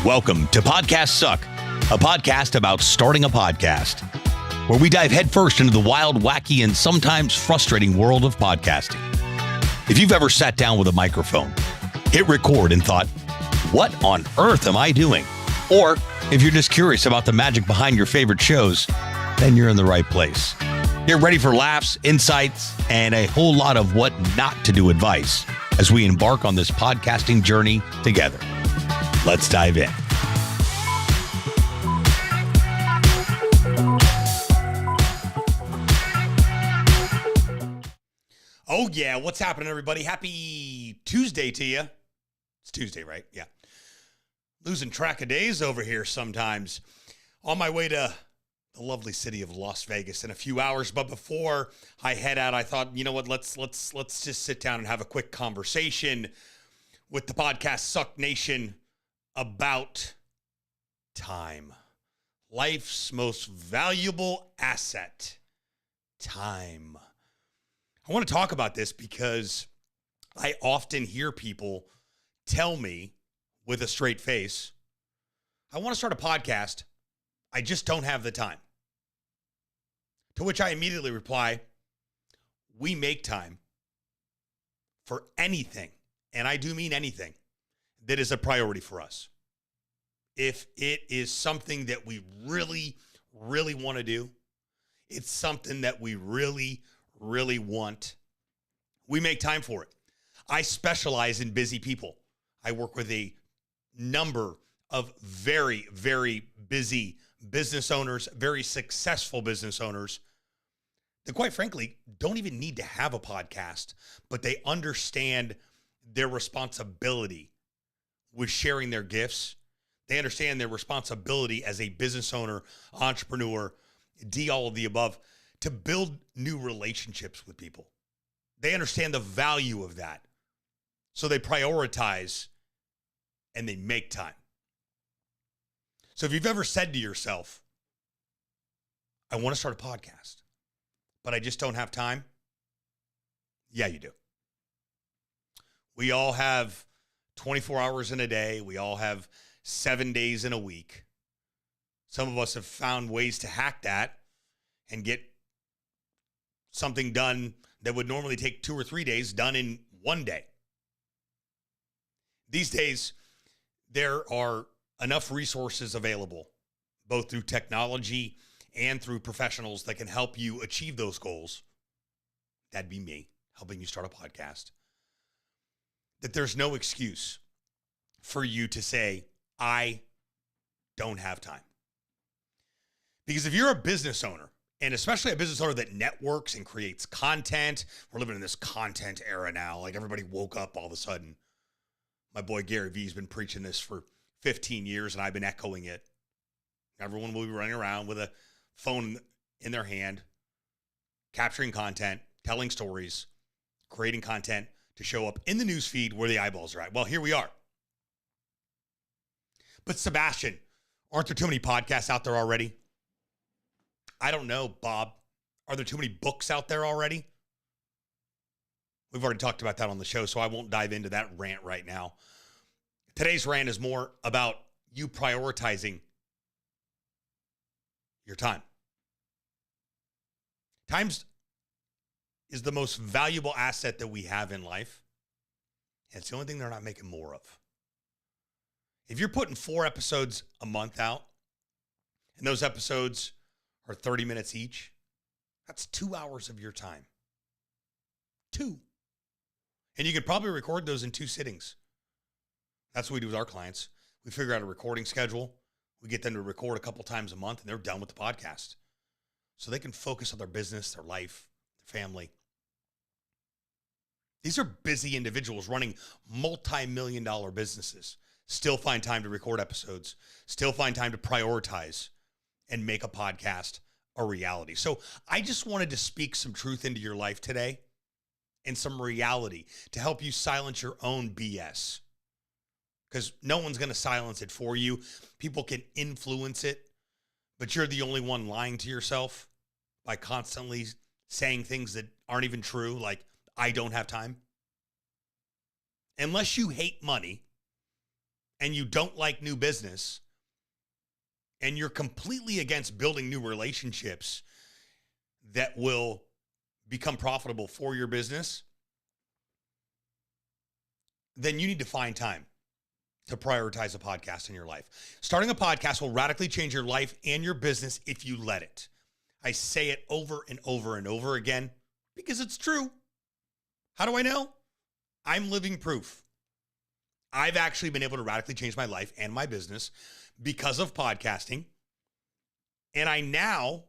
Welcome to Podcast Suck, a podcast about starting a podcast, where we dive headfirst into the wild, wacky, and sometimes frustrating world of podcasting. If you've ever sat down with a microphone, hit record and thought, what on earth am I doing? Or if you're just curious about the magic behind your favorite shows, then you're in the right place. Get ready for laughs, insights, and a whole lot of what not to do advice as we embark on this podcasting journey together. Let's dive in. Oh yeah, what's happening, everybody? Happy Tuesday to you. It's Tuesday, right? Yeah. Losing track of days over here sometimes. On my way to the lovely city of Las Vegas in a few hours, but before I head out, I thought, you know what? Let's just sit down and have a quick conversation with the Podcast Suck Nation about time. Life's most valuable asset, time. I want to talk about this because I often hear people tell me with a straight face, I want to start a podcast, I just don't have the time. To which I immediately reply, we make time for anything, and I do mean anything, that is a priority for us. If it is something that we really, really want to do, it's something that we really want, we make time for it. I specialize in busy people. I work with a number of very, very busy business owners, very successful business owners that, quite frankly, don't even need to have a podcast, but they understand their responsibility with sharing their gifts. They understand their responsibility as a business owner, entrepreneur, all of the above, to build new relationships with people. They understand the value of that. So they prioritize and they make time. So if you've ever said to yourself, I want to start a podcast, but I just don't have time. Yeah, you do. We all have 24 hours in a day. We all have 7 days in a week. Some of us have found ways to hack that and get something done that would normally take 2 or 3 days done in 1 day. These days, there are enough resources available, both through technology and through professionals that can help you achieve those goals. That'd be me, helping you start a podcast. That there's no excuse for you to say, I don't have time. Because if you're a business owner, and especially a business owner that networks and creates content, we're living in this content era now. Like, everybody woke up all of a sudden. My boy Gary Vee's been preaching this for 15 years, and I've been echoing it. Everyone will be running around with a phone in their hand, capturing content, telling stories, creating content to show up in the news feed where the eyeballs are at. Well, here we are. But Sebastian, aren't there too many podcasts out there already? I don't know, Bob. Are there too many books out there already? We've already talked about that on the show, so I won't dive into that rant right now. Today's rant is more about you prioritizing your time. Time is the most valuable asset that we have in life, and it's the only thing they're not making more of. If you're putting 4 episodes a month out, and those episodes are 30 minutes each, that's 2 hours of your time. 2. And you could probably record those in 2 sittings. That's what we do with our clients. We figure out a recording schedule. We get them to record a couple times a month, and they're done with the podcast. So they can focus on their business, their life, their family. These are busy individuals running multi-million-dollar businesses. Still find time to record episodes. Still find time to prioritize and make a podcast a reality. So I just wanted to speak some truth into your life today and some reality to help you silence your own BS. Because no one's going to silence it for you. People can influence it, but you're the only one lying to yourself by constantly saying things that aren't even true, like, I don't have time. Unless you hate money, and you don't like new business and you're completely against building new relationships that will become profitable for your business, then you need to find time to prioritize a podcast in your life. Starting a podcast will radically change your life and your business if you let it. I say it over and over and over again because it's true. How do I know? I'm living proof. I've actually been able to radically change my life and my business because of podcasting. And I now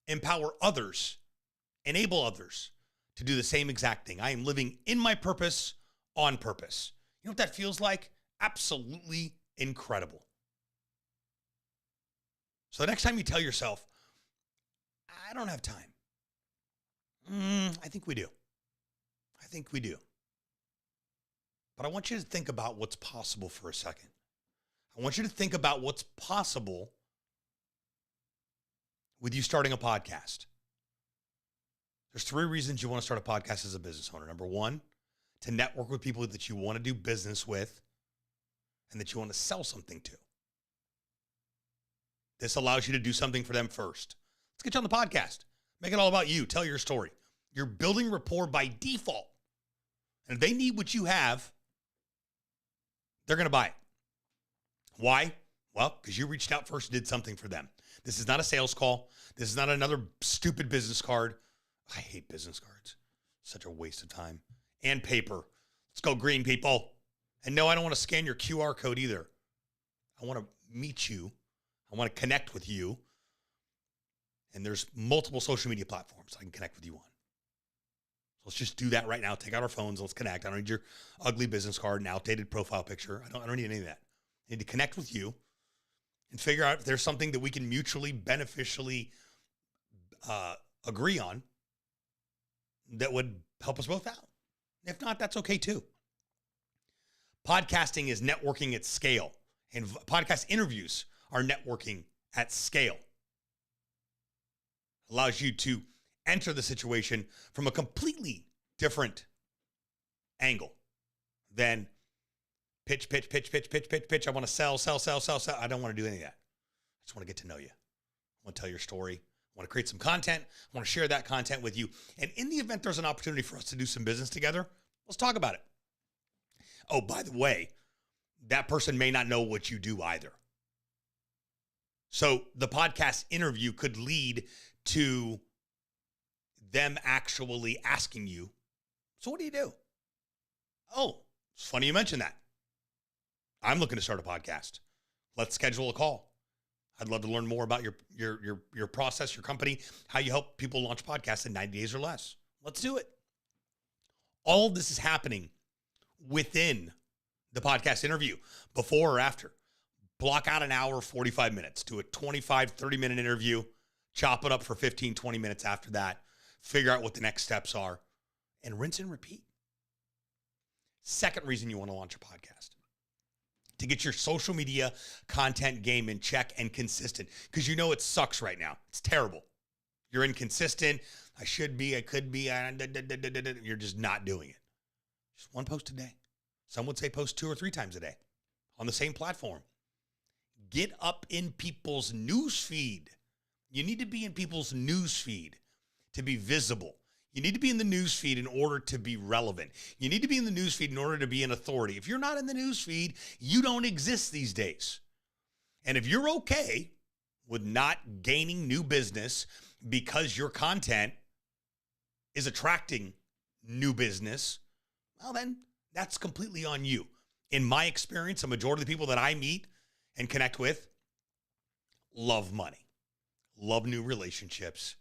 empower others, enable others to do the same exact thing. I am living in my purpose on purpose. You know what that feels like? Absolutely incredible. So the next time you tell yourself, I don't have time. I think we do. But I want you to think about what's possible for a second. I want you to think about what's possible with you starting a podcast. There's 3 reasons you want to start a podcast as a business owner. Number 1, to network with people that you want to do business with and that you want to sell something to. This allows you to do something for them first. Let's get you on the podcast. Make it all about you. Tell your story. You're building rapport by default. And if they need what you have, they're going to buy it. Why? Well, because you reached out first and did something for them. This is not a sales call. This is not another stupid business card. I hate business cards. Such a waste of time. And paper. Let's go green, people. And no, I don't want to scan your QR code either. I want to meet you. I want to connect with you. And there's multiple social media platforms I can connect with you on. So let's just do that right now. Take out our phones. Let's connect. I don't need your ugly business card and outdated profile picture. I don't need any of that. I need to connect with you and figure out if there's something that we can mutually beneficially agree on that would help us both out. If not, that's okay too. Podcasting is networking at scale, and podcast interviews are networking at scale. Allows you to enter the situation from a completely different angle than pitch. I want to sell. I don't want to do any of that. I just want to get to know you. I want to tell your story. I want to create some content. I want to share that content with you. And in the event there's an opportunity for us to do some business together, let's talk about it. Oh, by the way, that person may not know what you do either. So the podcast interview could lead to them actually asking you, so what do you do? Oh, it's funny you mentioned that. I'm looking to start a podcast. Let's schedule a call. I'd love to learn more about your process, your company, how you help people launch podcasts in 90 days or less. Let's do it. All of this is happening within the podcast interview, before or after. Block out an hour, 45 minutes. Do a 25, 30-minute interview. Chop it up for 15, 20 minutes after that. Figure out what the next steps are. And rinse and repeat. Second reason you want to launch a podcast. To get your social media content game in check and consistent. Because you know it sucks right now. It's terrible. You're inconsistent. I should be, I could be. You're just not doing it. Just one post a day. Some would say post 2 or 3 times a day on the same platform. Get up in people's news feed. You need to be in people's news feed to be visible. You need to be in the news feed in order to be relevant. You need to be in the news feed in order to be an authority. If you're not in the news feed, you don't exist these days. And if you're okay with not gaining new business because your content is attracting new business, well then, that's completely on you. In my experience, a majority of the people that I meet and connect with love money, love new relationships,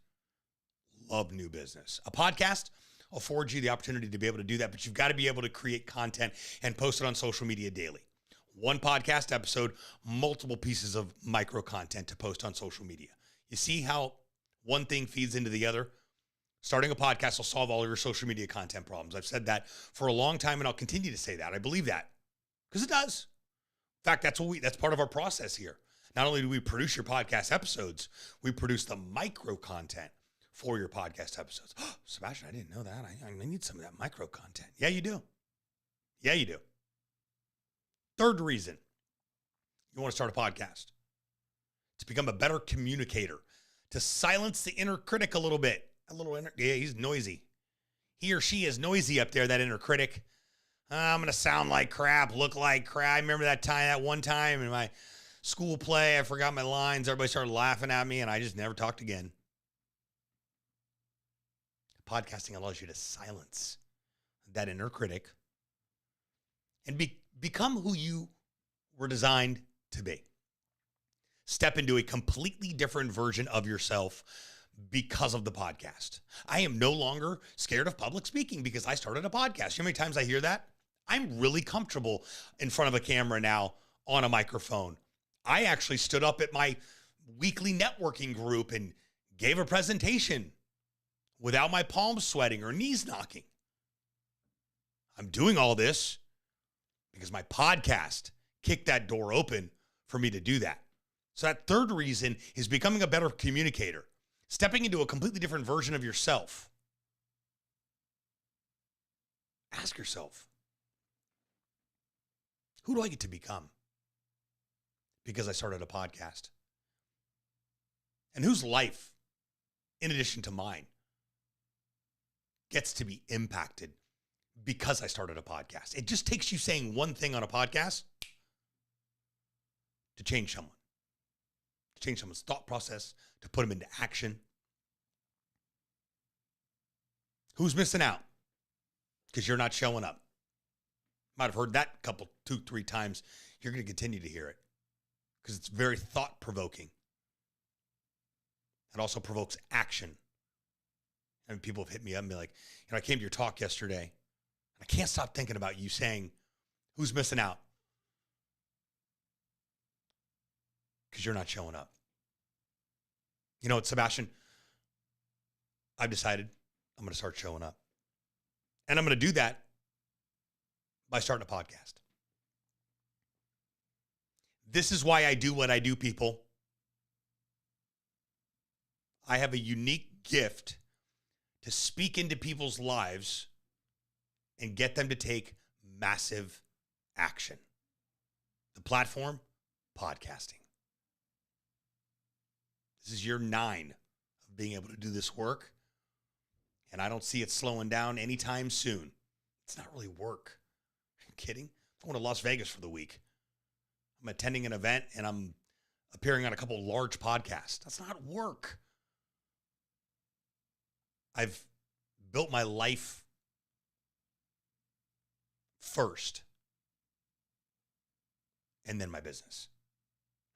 love new business. A podcast affords you the opportunity to be able to do that, but you've got to be able to create content and post it on social media daily. One podcast episode, multiple pieces of micro content to post on social media. You see how one thing feeds into the other? Starting a podcast will solve all your social media content problems. I've said that for a long time, and I'll continue to say that. I believe that because it does. In fact, that's part of our process here. Not only do we produce your podcast episodes, we produce the micro content for your podcast episodes. Oh, Sebastian, I didn't know that. I need some of that micro content. Yeah, you do. Yeah, you do. Third reason You want to start a podcast, to become a better communicator, to silence the inner critic a little bit. Yeah, he's noisy. He or she is noisy up there, that inner critic. I'm going to sound like crap, look like crap. I remember that one time in my school play, I forgot my lines. Everybody started laughing at me, and I just never talked again. Podcasting allows you to silence that inner critic and become who you were designed to be. Step into a completely different version of yourself because of the podcast. I am no longer scared of public speaking because I started a podcast. You know how many times I hear that? I'm really comfortable in front of a camera now on a microphone. I actually stood up at my weekly networking group and gave a presentation without my palms sweating or knees knocking. I'm doing all this because my podcast kicked that door open for me to do that. So that third reason is becoming a better communicator, stepping into a completely different version of yourself. Ask yourself, who do I get to become because I started a podcast? And whose life, in addition to mine, gets to be impacted because I started a podcast? It just takes you saying one thing on a podcast to change someone, to change someone's thought process, to put them into action. Who's missing out because you're not showing up? Might have heard that two, three times. You're going to continue to hear it because it's very thought-provoking. It also provokes action. And people have hit me up and be like, I came to your talk yesterday, and I can't stop thinking about you saying, who's missing out? Because you're not showing up. You know what, Sebastian? I've decided I'm going to start showing up. And I'm going to do that by starting a podcast. This is why I do what I do, people. I have a unique gift to speak into people's lives and get them to take massive action. The platform, podcasting. This is year 9 of being able to do this work, and I don't see it slowing down anytime soon. It's not really work. Are you kidding? I'm going to Las Vegas for the week. I'm attending an event, and I'm appearing on a couple large podcasts. That's not work. I've built my life first, and then my business.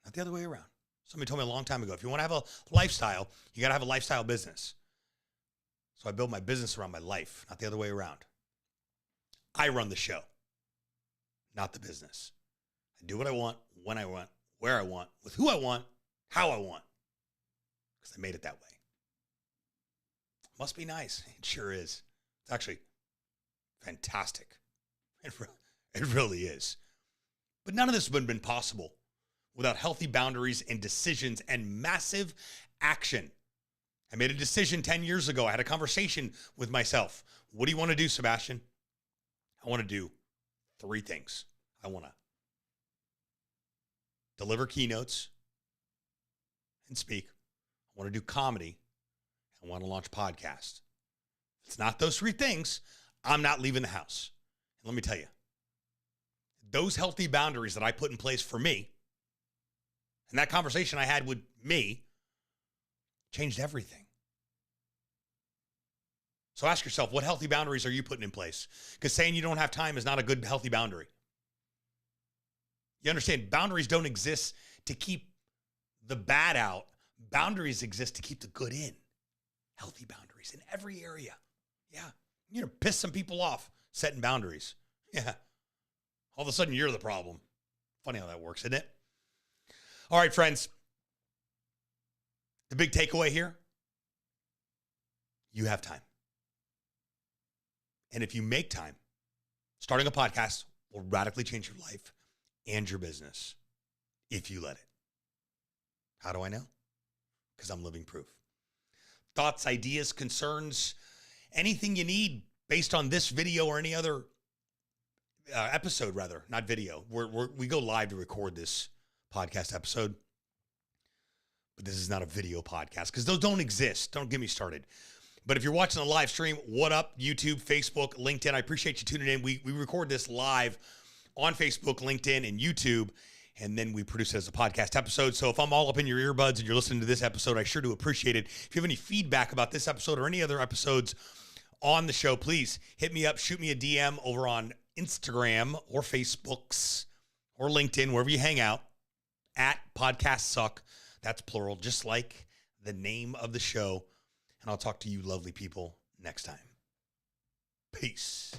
Not the other way around. Somebody told me a long time ago, if you want to have a lifestyle, you got to have a lifestyle business. So I built my business around my life, not the other way around. I run the show, not the business. I do what I want, when I want, where I want, with who I want, how I want, because I made it that way. Must be nice. It sure is. It's actually fantastic. It really is. But none of this would have been possible without healthy boundaries and decisions and massive action. I made a decision 10 years ago. I had a conversation with myself. What do you want to do, Sebastian? I want to do 3 things. I want to deliver keynotes and speak. I want to do comedy. I want to launch podcasts. If it's not those 3 things, I'm not leaving the house. And let me tell you, those healthy boundaries that I put in place for me, and that conversation I had with me, changed everything. So ask yourself, what healthy boundaries are you putting in place? Because saying you don't have time is not a good, healthy boundary. You understand, boundaries don't exist to keep the bad out. Boundaries exist to keep the good in. Healthy boundaries in every area. Yeah. You're going to piss some people off setting boundaries. Yeah. All of a sudden, you're the problem. Funny how that works, isn't it? All right, friends. The big takeaway here, you have time. And if you make time, starting a podcast will radically change your life and your business if you let it. How do I know? Because I'm living proof. Thoughts, ideas, concerns, anything you need based on this video or any other episode, rather, not video. We go live to record this podcast episode. But this is not a video podcast because those don't exist. Don't get me started. But if you're watching the live stream, what up? YouTube, Facebook, LinkedIn. I appreciate you tuning in. We record this live on Facebook, LinkedIn, and YouTube, and then we produce it as a podcast episode. So if I'm all up in your earbuds and you're listening to this episode, I sure do appreciate it. If you have any feedback about this episode or any other episodes on the show, please hit me up, shoot me a DM over on Instagram or Facebooks or LinkedIn, wherever you hang out, at Podcast Suck. That's plural, just like the name of the show. And I'll talk to you lovely people next time. Peace.